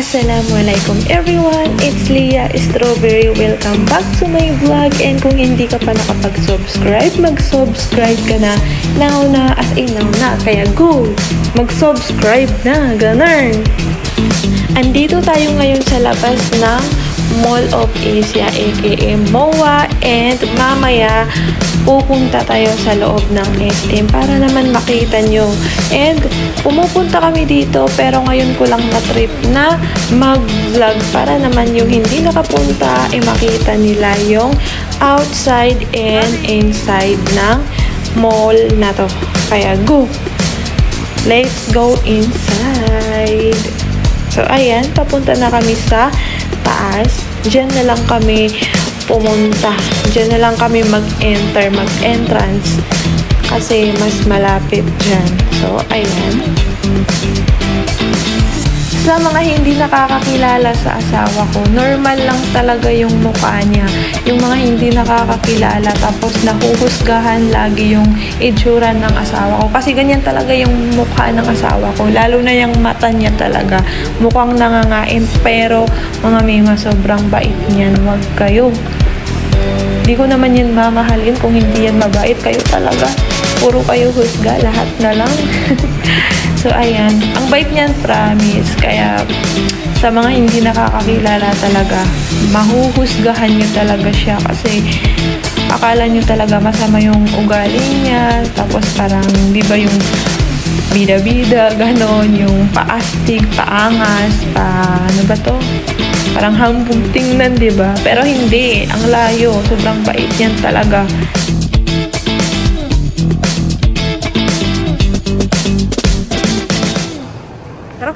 Assalamualaikum everyone! It's Leah Strawberry. Welcome back to my vlog. And kung hindi ka pa nakapag-subscribe, mag-subscribe ka na. Now na, as in now na. Kaya go! Mag-subscribe na. Ganun! Andito tayo ngayon sa labas ng Mall of Asia aka MOA. And mamaya, pupunta tayo sa loob ng SM para naman makita nyo. And pumupunta kami dito pero ngayon ko lang na-trip na mag-vlog para naman yung hindi nakapunta makita nila yung outside and inside ng mall na to. Kaya go! Let's go inside! So ayan, papunta na kami sa taas. Diyan na lang kami pumunta. Diyan na lang kami mag-entrance kasi mas malapit dyan. So, ayan. Sa mga hindi nakakakilala sa asawa ko, normal lang talaga yung mukha niya. Yung mga hindi nakakakilala, tapos nahuhusgahan lagi yung itsura ng asawa ko. Kasi ganyan talaga yung mukha ng asawa ko. Lalo na yung mata niya talaga. Mukhang nangangain, pero mga mima, sobrang bait niyan. Huwag kayo. Di ko naman yan mamahalin kung hindi yan mabait. Kayo talaga. Puro kayo husga. Lahat na lang. So, ayan. Ang bait niyan, promise. Kaya, sa mga hindi nakakakilala talaga, mahuhusgahan nyo talaga siya. Kasi, akala nyo talaga masama yung ugali niya. Tapos, parang, di ba yung bida-bida, ganon. Yung paastig, paangas, ano ba to? Parang hambog tingnan, di ba? Pero hindi. Ang layo. Sobrang bait yan talaga. Tara.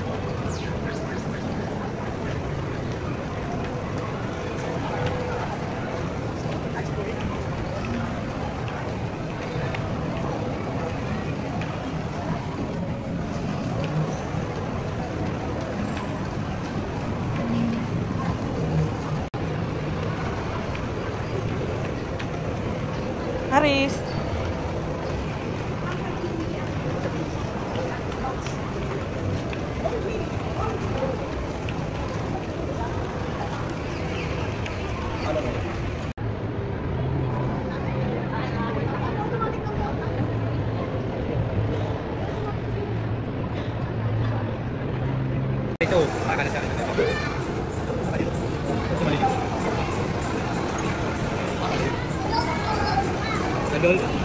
Haris. Ito, akan sa Adol.